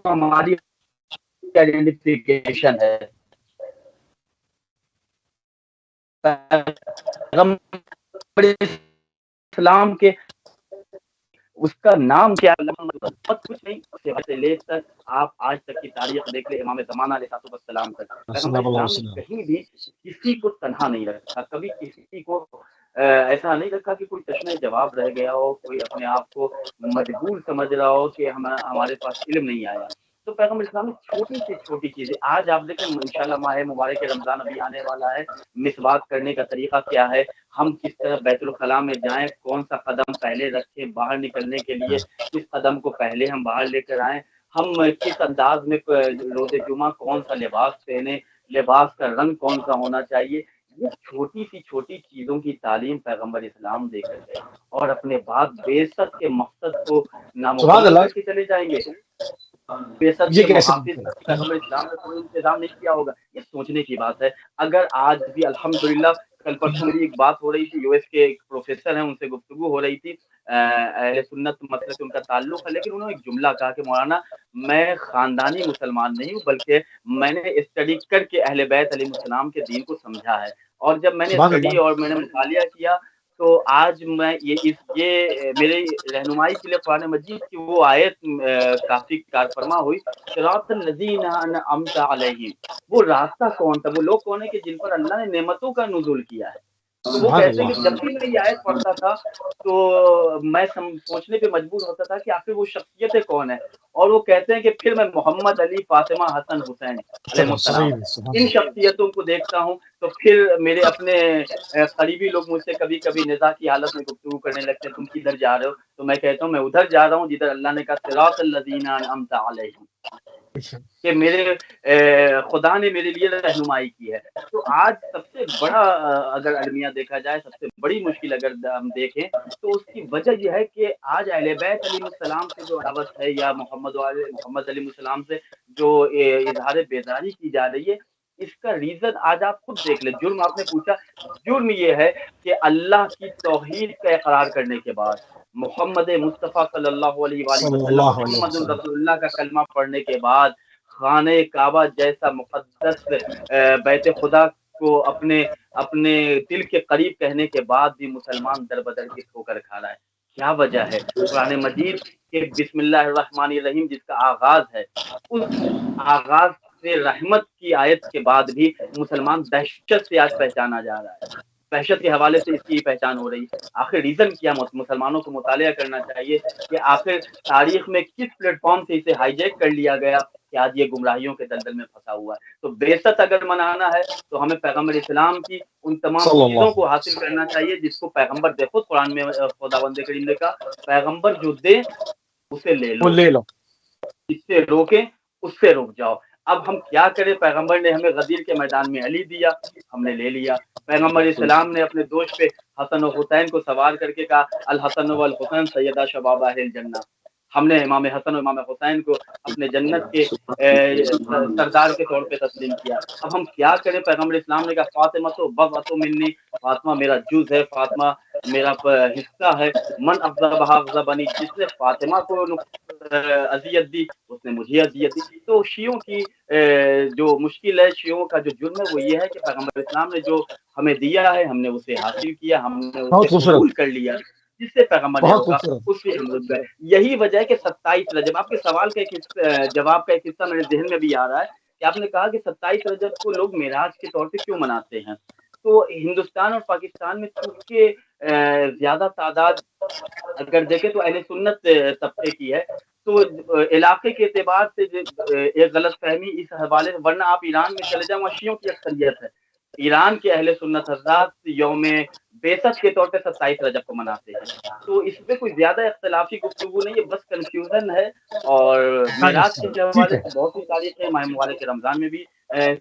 ہماری آئیڈینٹیفیکیشن ہے۔ پیغمبر اسلام کے اس کا نام کیا کچھ نہیں، سے لے کر آپ آج تک کی تاریخ دیکھ لیں، امام زمانہ علیہ السلام تک پیغمبر اسلام نے کہیں بھی کسی کو تنہا نہیں رکھا، کبھی کسی کو ایسا نہیں رکھا کہ کوئی تشنہ جواب رہ گیا ہو، کوئی اپنے آپ کو مجبور سمجھ رہا ہو کہ ہمارے پاس علم نہیں آیا۔ تو پیغمبر اسلام نے چھوٹی سے چھوٹی چیزیں، آج آپ دیکھیں انشاءاللہ ماہ مبارک رمضان ابھی آنے والا ہے، مسواک کرنے کا طریقہ کیا ہے، ہم کس طرح بیت الخلاء میں جائیں، کون سا قدم پہلے رکھیں باہر نکلنے کے لیے، کس قدم کو پہلے ہم باہر لے کر آئیں، ہم کس انداز میں روز جمعہ کون سا لباس پہنے، لباس کا رنگ کون سا ہونا چاہیے، یہ چھوٹی سی چھوٹی چیزوں کی تعلیم پیغمبر اسلام دے کر گئے اور اپنے بعد بیست کے مقصد کو نامکمل کر کے چلے جائیں گے. بیست کے محافظ پیغمبر اسلام نے کوئی انتظام نہیں کیا ہوگا. یہ سوچنے کی بات ہے. اگر آج بھی الحمدللہ کل پرسوں میری ایک بات ہو رہی تھی, یو ایس کے ایک پروفیسر ہیں, ان سے گفتگو ہو رہی تھی, اہل سنت مسئلے سے ان کا تعلق ہے, لیکن انہوں نے ایک جملہ کہا کہ مولانا میں خاندانی مسلمان نہیں ہوں, بلکہ میں نے اسٹڈی کر کے اہل بیت علیہ السلام کے دین کو سمجھا ہے, اور جب میں نے اسٹڈی اور میں نے مطالعہ کیا تو آج میں یہ میرے رہنمائی کے لیے قرآن مجید کی وہ آیت کافی کارفرما ہوئی, صراط الذین انعمت علیہم, وہ راستہ کون تھا, وہ لوگ کون ہیں کہ جن پر اللہ نے نعمتوں کا نزول کیا ہے. تو وہ کہتے ہیں کہ جب بھی میں یہ آیت پڑھتا تھا تو میں سوچنے پہ مجبور ہوتا تھا کہ آخر وہ شخصیتیں کون ہیں, اور وہ کہتے ہیں کہ پھر میں محمد علی فاطمہ حسن حسین علیہ السلام ان شخصیتوں کو دیکھتا ہوں تو پھر میرے اپنے قریبی لوگ مجھ سے کبھی کبھی نزاع کی حالت میں گفتگو کرنے لگتے ہیں, تم کدھر جا رہے ہو, تو میں کہتا ہوں میں ادھر جا رہا ہوں جدھر اللہ نے کہا صراط الذین انعمت علیہم, کہ میرے خدا نے میرے لیے رہنمائی کی ہے. تو آج سب سے بڑا اگر المیہ دیکھا جائے, سب سے بڑی مشکل اگر ہم دیکھیں تو اس کی وجہ یہ ہے کہ آج اہل بیت علیہ السلام سے جو دعوت ہے یا محمد علیہ السلام سے جو اظہار بیزاری کی جا رہی ہے, اس کا ریزن آج آپ خود دیکھ لیں. جرم آپ نے پوچھا, جرم یہ ہے کہ اللہ کی توحید کا اقرار کرنے کے بعد, محمد مصطفیٰ صلی اللہ علیہ وآلہ وسلم محمد رسول اللہ کا کلمہ پڑھنے کے بعد, خانہ کعبہ جیسا مقدس بیت خدا کو اپنے دل کے قریب کہنے کے بعد بھی مسلمان در بدر کی ٹھوکر کھا رہا ہے. کیا وجہ ہے؟ قرآن مجید کے بسم اللہ الرحمن الرحیم جس کا آغاز ہے, اس آغاز سے رحمت کی آیت کے بعد بھی مسلمان دہشت سے آج پہچانا جا رہا ہے. دہشت کے حوالے سے اس کی پہچان ہو رہی ہے. آخر ریزن کیا؟ مسلمانوں کو مطالعہ کرنا چاہیے کہ آخر تاریخ میں کس پلیٹ فارم سے اسے ہائی جیک کر لیا گیا کہ آج یہ گمراہیوں کے دلدل میں پھنسا ہوا ہے. تو بیست اگر منانا ہے تو ہمیں پیغمبر اسلام کی ان تمام چیزوں کو حاصل کرنا چاہیے جس کو پیغمبر دے. خود قرآن میں خداوند کریم نے کہا پیغمبر جو دے اسے لے لو, اس سے روکیں اس سے رک جاؤ. اب ہم کیا کریں؟ پیغمبر نے ہمیں غدیر کے میدان میں علی دیا, ہم نے لے لیا. پیغمبر اسلام نے اپنے دوست پہ حسن و حسین کو سوار کر کے کہا الحسن والحسین سیدہ شباب اہل الجنہ, ہم نے امام حسن و امام حسین کو اپنے جنت کے سردار کے طور پہ تسلیم کیا. اب ہم کیا کریں؟ پیغمبر اسلام نے کہا فاطمہ تو بضعۃ منی, فاطمہ میرا جز ہے, فاطمہ میرا حصہ ہے. من اغضبها اغضبنی, جس نے فاطمہ کو اذیت دی اس نے مجھے اذیت دی. تو شیعوں کی جو مشکل ہے, شیعوں کا جو جرم ہے وہ یہ ہے کہ پیغمبر اسلام نے جو ہمیں دیا ہے ہم نے اسے حاصل کیا, ہم نے اسے قبول کر لیا, جس سے پیغمبر نے روکا اس سے ہم رک گئے. یہی وجہ ہے کہ 27 رجب, آپ کے سوال کا ایک جواب کا ایک حصہ میرے ذہن میں بھی آ رہا ہے کہ آپ نے کہا کہ 27 رجب کو لوگ معراج کے طور پہ کیوں مناتے ہیں. تو ہندوستان اور پاکستان میں چونکہ زیادہ تعداد اگر دیکھیں تو اہل سنت طبقے کی ہے, تو علاقے کے اعتبار سے ایک غلط فہمی اس حوالے سے, ورنہ آپ ایران میں چلے جائیں وہاں شیعوں کی اکثریت ہے. ایران کے اہل سنت حضرات یوم بیست کے طور پہ 27 رجب کو مناتے ہیں. تو اس میں کوئی زیادہ اختلافی گفتگو نہیں ہے, بس کنفیوژن ہے. اور معراج کے حوالے سے بہت سی تاریخ ہے, ماہ مبارک رمضان میں بھی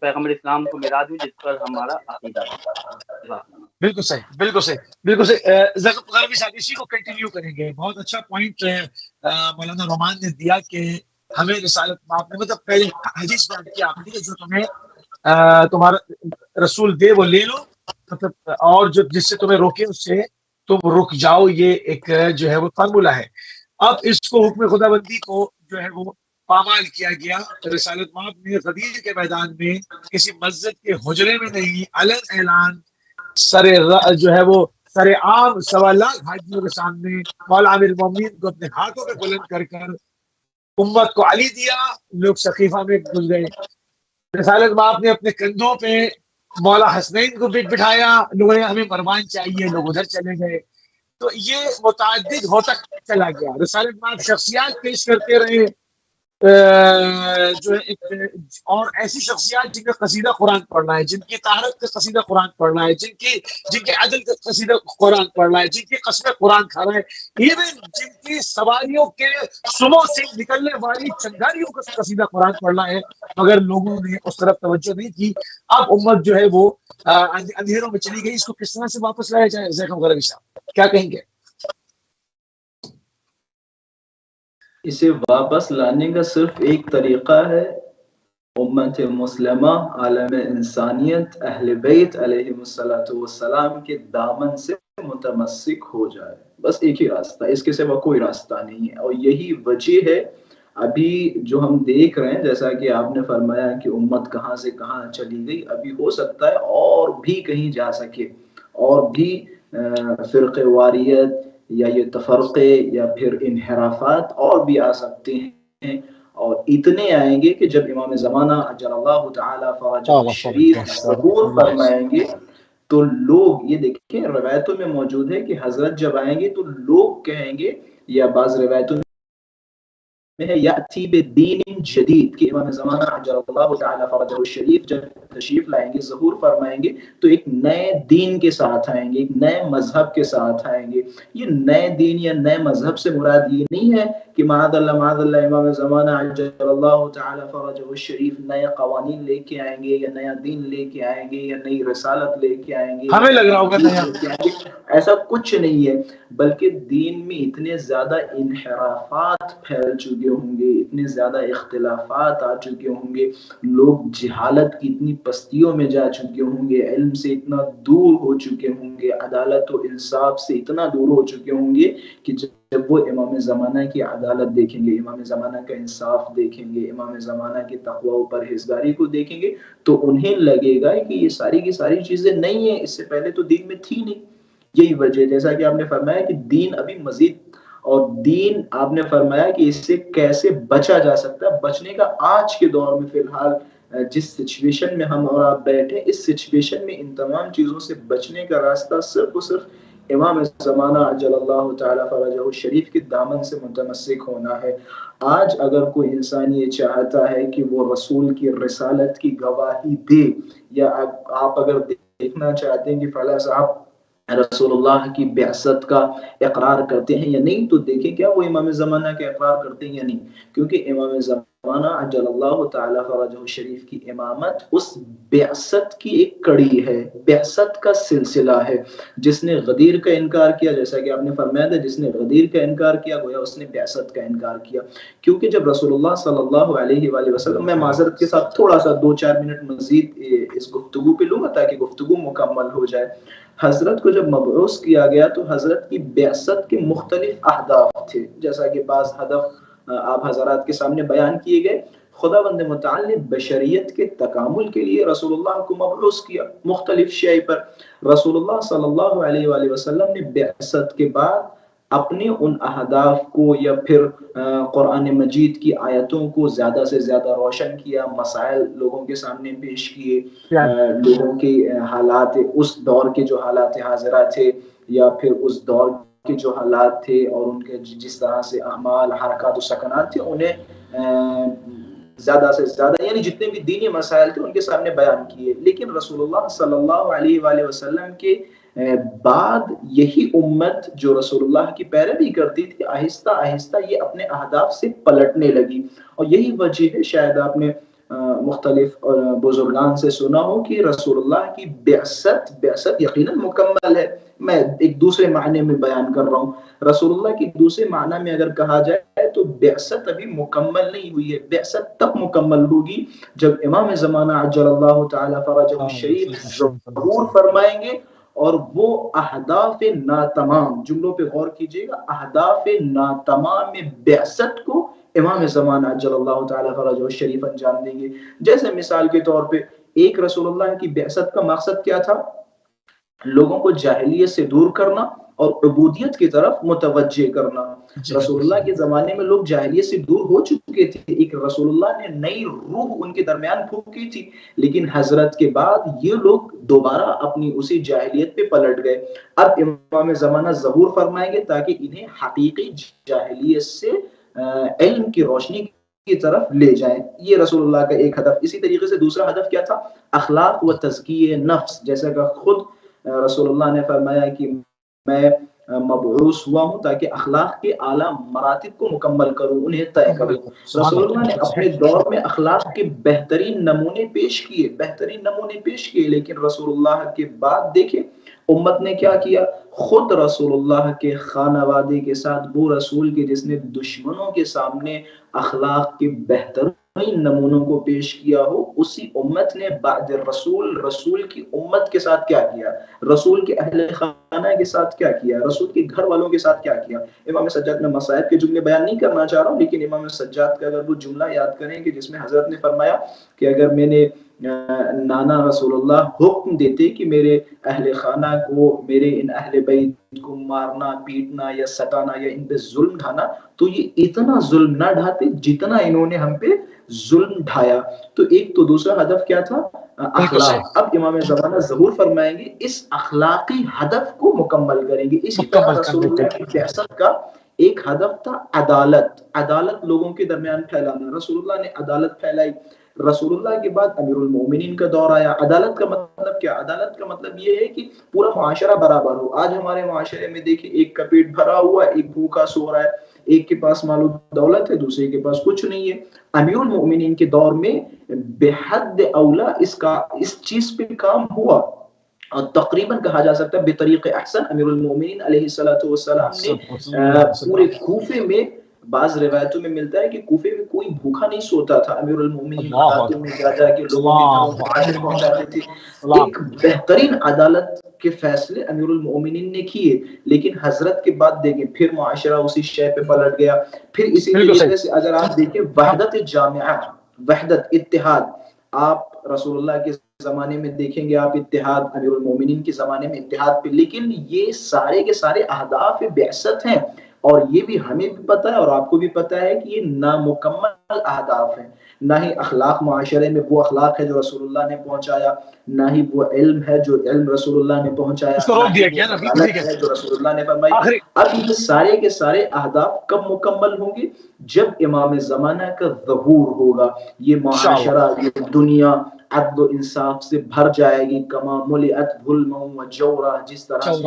پیغمبر اسلام کو معراج ہوئی جس پر ہمارا عقیدہ ہے. بالکل صحیح, بالکل صحیح, بالکل صحیح. ذرا صاحب اسی کو کنٹینیو کریں گے. بہت اچھا پوائنٹ مولانا رومان نے دیا کہ ہمیں رسالت آپ نے مطلب پہلے حدیث بیان کیا آپ نے جو تمہیں تمہارا رسول دے وہ لے لو, مطلب اور جو جس سے تمہیں روکے اس سے تم رک جاؤ. یہ ایک جو ہے وہ فارمولا ہے. اب اس کو حکم خدا بندی کو جو ہے وہ پامال کیا گیا. رسالت مآب میں غدیر کے میدان میں کسی مسجد کے حجرے میں نہیں, علن اعلان جو ہے وہ سر عام 1.25 لاکھ حاجیوں کے سامنے مولا عامر المومنین کو اپنے ہاتھوں پہ بلند کر کر امت کو علی دیا. لوگ سقیفہ میں گھس گئے. رسالت مآب نے اپنے کندھوں پہ مولا حسنین کو بٹھایا, لوگوں نے ہمیں مروان چاہیے, لوگ ادھر چلے گئے. تو یہ متعدد ہوتا چلا گیا. رسالت مآب شخصیات پیش کرتے رہے, جو ہے اور ایسی شخصیات جن کا قصیدہ قرآن پڑھنا ہے، جن کی طہارت کا قصیدہ قرآن پڑھنا ہے، جن کے عدل کا قصیدہ قرآن پڑھنا ہے، جن کی قسمیں قرآن کھانا ہے، ایون جن کی سواریوں کے صبح سے نکلنے والی چنگاریوں کا قصیدہ قرآن پڑھنا ہے، مگر لوگوں نے اس طرف توجہ نہیں کی۔ اب امت جو ہے وہ اندھیروں میں چلی گئی۔ اس کو کس طرح سے واپس لایا جائے؟ زیخم غربی صاحب کیا کہیں گے؟ اسے واپس لانے کا صرف ایک طریقہ ہے، امت مسلمہ، عالم انسانیت، اہل بیت علیہ السلام کے دامن سے متمسک ہو جائے۔ بس ایک ہی راستہ، اس کے سوا کوئی راستہ نہیں ہے۔ اور یہی وجہ ہے ابھی جو ہم دیکھ رہے ہیں، جیسا کہ آپ نے فرمایا کہ امت کہاں سے کہاں چلی گئی، ابھی ہو سکتا ہے اور بھی کہیں جا سکے، اور بھی فرقے واریت یا یہ تفرقے یا پھر انحرافات اور بھی آ سکتے ہیں، اور اتنے آئیں گے کہ جب امام زمانہ اجل اللہ تعالی فرجہ الشریف ظہور فرمائیں گے تو لوگ، یہ دیکھیں روایتوں میں موجود ہے کہ حضرت جب آئیں گے تو لوگ کہیں گے، یا بعض روایتوں میں ہے یاتی بدین جدید، کہ امام زمانہ اجل اللہ تعالی فرجہ الشریف جب تشریف لائیں گے، ظہور فرمائیں گے، تو ایک نئے دین کے ساتھ آئیں گے، ایک نئے مذہب کے ساتھ آئیں گے۔ یہ نئے دین یا نئے مذہب سے مراد یہ نہیں ہے کہ معاذ اللہ امام زمانہ اجل اللہ تعالی فرجہ الشریف نئے قوانین لے کے آئیں گے، یا نیا دین لے کے آئیں گے، یا نئی رسالت لے کے آئیں گے، ہمیں لگ رہا ہوگا نیا۔ ایسا کچھ نہیں ہے، بلکہ دین میں اتنے زیادہ انحرافات پھیل چکے ہوں گے، اتنے زیادہ اختلافات آ چکے ہوں گے، لوگ جہالت کی اتنی پستیوں میں جا چکے ہوں گے، علم سے اتنا دور ہو چکے ہوں گے، عدالت و انصاف سے اتنا دور ہو چکے ہوں گے کہ جب وہ امام زمانہ کی عدالت دیکھیں گے، امام زمانہ کا انصاف دیکھیں گے، امام زمانہ کی تقوی و پرہیزگاری کو دیکھیں گے، تو انہیں لگے گا کہ یہ ساری کی ساری چیزیں نہیں ہیں، اس سے پہلے تو دین میں تھی نہیں۔ یہی وجہ، جیسا کہ آپ نے فرمایا کہ دین ابھی مزید، اور دین آپ نے فرمایا کہ اس سے کیسے بچا جا سکتا ہے۔ بچنے کا آج کے دور میں فی الحال جس سچویشن میں ہم اور آپ بیٹھے، اس سچویشن میں ان تمام چیزوں سے بچنے کا راستہ صرف اور صرف امام زمانہ اجل اللہ تعالی فرجہ الشریف کے دامن سے متمسک ہونا ہے۔ آج اگر کوئی انسان یہ چاہتا ہے کہ وہ رسول کی رسالت کی گواہی دے، یا آپ اگر دیکھنا چاہتے ہیں کہ فلاں صاحب رسول اللہ کی بعثت کا اقرار کرتے ہیں یا نہیں، تو دیکھیں کیا وہ امام زمانہ کے اقرار کرتے ہیں یا نہیں، کیونکہ امام زمانہ عجل اللہ تعالی فرجہ الشریف کی امامت اس بعثت کی ایک کڑی ہے، بعثت کا سلسلہ ہے۔ جس نے غدیر کا انکار کیا، جیسا کہ آپ نے فرمایا تھا، جس نے غدیر کا انکار کیا گویا اس نے بعثت کا انکار کیا، کیونکہ جب رسول اللہ صلی اللہ علیہ وآلہ وسلم، میں معذرت کے ساتھ تھوڑا سا 2-4 منٹ مزید اس گفتگو پہ لوں گا تاکہ گفتگو مکمل ہو جائے۔ حضرت کو جب مبعوث کیا گیا تو حضرت کی بعثت کے مختلف اہداف تھے، جیسا کہ بعض ہدف آپ حضرات کے سامنے بیان کیے گئے۔ خداوند متعال نے بشریت کے تکامل کے لیے رسول اللہ کو مبعوث کیا مختلف شیء پر۔ رسول اللہ صلی اللہ علیہ وآلہ وسلم نے بعثت کے بعد اپنے ان اہداف کو یا پھر قرآن مجید کی آیتوں کو زیادہ سے زیادہ روشن کیا، مسائل لوگوں کے سامنے پیش کیے، لوگوں کے حالات، اس دور کے جو حالات حاضرہ تھے یا پھر اس دور کے جو حالات تھے اور ان کے جس طرح سے اعمال، حرکات و سکنات تھے، انہیں زیادہ سے زیادہ یعنی جتنے بھی دینی مسائل تھے ان کے سامنے بیان کیے۔ لیکن رسول اللہ صلی اللہ علیہ وآلہ وسلم کے بعد یہی امت جو رسول اللہ کی پیروی کرتی تھی، آہستہ آہستہ یہ اپنے اہداف سے پلٹنے لگی، اور یہی وجہ ہے، شاید آپ نے مختلف بزرگان سے سنا ہو کہ رسول اللہ کی بعثت یقیناً مکمل ہے۔ میں ایک دوسرے معنی میں بیان کر رہا ہوں، رسول اللہ کی دوسرے معنی میں اگر کہا جائے تو بعثت ابھی مکمل نہیں ہوئی ہے۔ بعثت تب مکمل ہوگی جب امام زمانہ عجل اللہ تعالی فرجہ الشریف ظہور فرمائیں گے، اور وہ اہداف ناتمام، جملوں پہ غور کیجئے گا، اہداف ناتمام بعثت کو امام زمانہ عجل اللہ تعالی فرجہ الشریف انجام دیں گے۔ جیسے مثال کے طور پہ ایک رسول اللہ کی بعثت کا مقصد کیا تھا؟ لوگوں کو جاہلیت سے دور کرنا اور عبودیت کی طرف متوجہ کرنا۔ رسول اللہ کے زمانے میں لوگ جاہلیت سے دور ہو چکے تھے، ایک رسول اللہ نے نئی روح ان کے درمیان پھونکی تھی، لیکن حضرت کے بعد یہ لوگ دوبارہ اپنی اسی جاہلیت پہ پلٹ گئے۔ اب امام زمانہ ظہور فرمائیں گے تاکہ انہیں حقیقی جاہلیت سے علم کی روشنی کی طرف لے جائیں. یہ رسول اللہ کا ایک ہدف. اسی طریقے سے دوسرا ہدف کیا تھا؟ اخلاق و تزکیہ نفس. جیسا کہ خود رسول اللہ نے فرمایا کہ میں مبعوث ہوا ہوں تاکہ اخلاق کے اعلیٰ مراتب کو مکمل کروں، انہیں طے کروں. رسول اللہ نے اپنے دور میں اخلاق کے بہترین نمونے پیش کیے، لیکن رسول اللہ کے بعد دیکھیں امت نے کیا کیا. خود رسول اللہ کے خانہ وادی کے ساتھ وہ رسول کے جس نے دشمنوں کے سامنے اخلاق کے بہترین نمونوں کو پیش کیا ہو، اسی امت نے بعد رسول کی امت کے ساتھ کیا کیا، رسول کے اہل خانہ کے ساتھ کیا کیا، رسول کے گھر والوں کے ساتھ کیا کیا. امام سجاد میں مصائب کے جملے بیان نہیں کرنا چاہ رہا ہوں، لیکن امام سجاد کا اگر وہ جملہ یاد کریں کہ جس میں حضرت نے فرمایا کہ اگر میں نے نانا رسول اللہ حکم دیتے کہ میرے اہل خانہ کو، میرے ان اہل بیت کو مارنا، پیٹنا یا ستانا یا ان پہ ظلم ڈھانا، تو یہ اتنا ظلم نہ ڈھاتے جتنا انہوں نے ہم پہ ظلم ڈھایا. تو ایک تو دوسرا ہدف کیا تھا؟ اخلاق. اب امام زمانہ ظہور فرمائیں گے، اس اخلاقی ہدف کو مکمل کریں گے. اسی طرح رسول اللہ کی بعثت کا ایک ہدف تھا عدالت لوگوں کے درمیان پھیلانا. رسول اللہ نے عدالت پھیلائی. رسول اللہ کے بعد امیر المومنین کا دور آیا. عدالت کا مطلب کیا؟ عدالت کا مطلب یہ ہے کہ پورا معاشرہ برابر ہو. آج ہمارے معاشرے میں دیکھیں، ایک کا پیٹ بھرا ہوا ہے، ایک بھوکا سو رہا ہے، ایک کے پاس مال و دولت ہے، دوسرے کے پاس کچھ نہیں ہے. امیر المومنین کے دور میں بے حد اولا اس چیز پہ کام ہوا، اور تقریباً کہا جا سکتا ہے بطریق احسن امیر المومنین علیہ السلام نے پورے کوفے میں، بعض روایتوں میں ملتا ہے کہ کوفے میں کوئی بھوکا نہیں سوتا تھا. امیر المومنین راتوں میں جا کے لوگوں کے گھروں پہنچاتے تھے. ایک بہترین عدالت کے فیصلے امیر المومنین نے کیے. لیکن حضرت کے بعد دیکھیں پھر معاشرہ اسی شے پہ پلٹ گیا. پھر اسی طریقے سے اگر آپ دیکھیں وحدت جامعہ، وحدت اتحاد، آپ رسول اللہ کے زمانے میں دیکھیں گے آپ اتحاد، امیر المومنین کے زمانے میں اتحاد پہ. لیکن یہ سارے کے سارے اہداف بعثت ہیں، اور یہ بھی ہمیں بھی پتہ ہے اور آپ کو بھی پتہ ہے کہ یہ نامکمل اہداف ہیں. نہ ہی اخلاق معاشرے میں وہ اخلاق ہے جو رسول اللہ نے پہنچایا، نہ ہی وہ علم ہے جو علم رسول اللہ نے پہنچایا، جو رسول اللہ نے فرمائی. اب یہ سارے کے سارے اہداف کب مکمل ہوں گے؟ جب امام زمانہ کا ظہور ہوگا. یہ معاشرہ، یہ دنیا عدل و انصاف سے بھر جائے گی، کما ملئت ظلما و جورا، جس طرح سے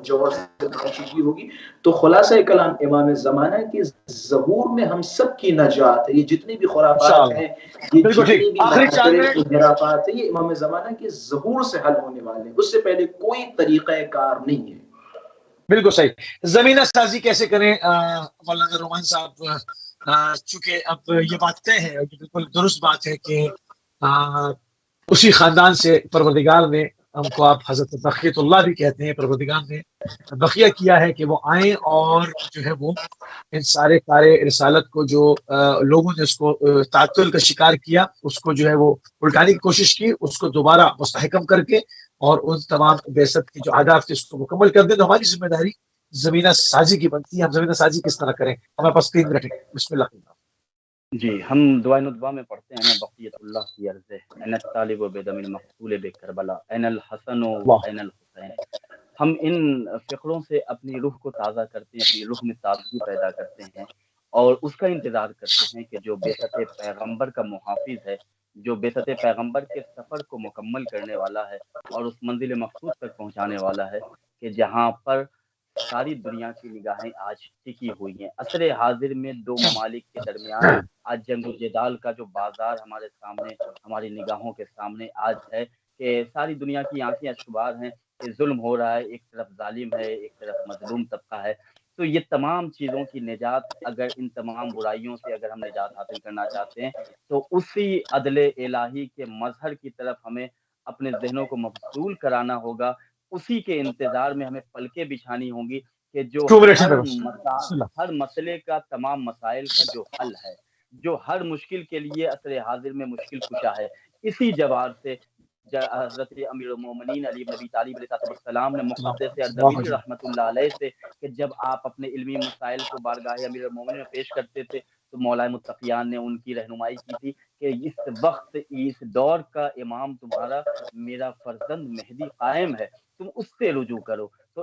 جور سے بھر چکی ہوگی. تو خلاصہ کلام امام زمانہ کے ظہور میں ہم سب کی نجات ہے. یہ جتنی بھی خرافات ہیں، یہ جتنی بھی انحرافات ہیں، یہ امام زمانہ کے ظہور سے حل ہونے والے ہیں. اس سے پہلے کوئی طریقہ کار نہیں ہے. بالکل صحیح. زمینہ سازی کیسے کریں؟ مولانا رومان صاحب، چونکہ اب یہ بات طے ہے، بالکل درست بات ہے کہ اسی خاندان سے پروردگار نے ہم کو، آپ حضرت بقیت اللہ بھی کہتے ہیں، پروردگار نے بقیہ کیا ہے کہ وہ آئیں اور جو ہے وہ ان سارے کارے رسالت کو، جو لوگوں نے اس کو تعطل کا شکار کیا، اس کو جو ہے وہ الٹانے کی کوشش کی، اس کو دوبارہ مستحکم کر کے اور ان تمام بعثت کی جو اہداف تھے اس کو مکمل کر دیں. تو ہماری ذمہ داری زمینہ سازی کی بنتی ہے. ہم زمینہ سازی کس طرح کریں؟ ہمارے پاس 3 منٹ ہے. بسم اللہ. جی، ہم دعائے ندبہ میں پڑھتے ہیں نا، بقیت اللہ کی عرض ہے، این الطالب و بدم المقتول بکربلا، این الحسن و این الحسین. ہم ان فقروں سے اپنی روح کو تازہ کرتے ہیں، اپنی روح میں تازگی پیدا کرتے ہیں، اور اس کا انتظار کرتے ہیں کہ جو بعثت پیغمبر کا محافظ ہے، جو بعثت پیغمبر کے سفر کو مکمل کرنے والا ہے اور اس منزل مقصود تک پہنچانے والا ہے، کہ جہاں پر ساری دنیا کی نگاہیں آج ٹکی ہوئی ہیں. عصر حاضر میں 2 ممالک کے درمیان آج جنگ و جدال کا جو بازار ہمارے سامنے، ہماری نگاہوں کے سامنے آج ہے، کہ ساری دنیا کی آنکھیں اشکبار ہیں کہ ظلم ہو رہا ہے، ایک طرف ظالم ہے، ایک طرف مظلوم طبقہ ہے. تو یہ تمام چیزوں کی نجات، اگر ان تمام برائیوں سے اگر ہم نجات حاصل کرنا چاہتے ہیں، تو اسی عدل الہی کے مظہر کی طرف ہمیں اپنے ذہنوں کو مبذول کرانا ہوگا. اسی کے انتظار میں ہمیں پلکیں بچھانی ہوں گی کہ جو ہر مسئلے کا، تمام مسائل کا جو حل ہے، جو ہر مشکل کے لیے عصر حاضر میں مشکل کشا ہے، اسی جواب سے حضرت امیر المومنین علی بن ابی طالب علیہ السلام نے مقدس اردبیل رحمۃ اللہ علیہ سے، کہ جب آپ اپنے علمی مسائل کو بارگاہ امیر المومنین میں پیش کرتے تھے تو مولا متقیان نے ان کی رہنمائی کی تھی کہ اس وقت اس دور کا امام تمہارا میرا فرزند مہدی قائم ہے، تم اس سے رجوع کرو. تو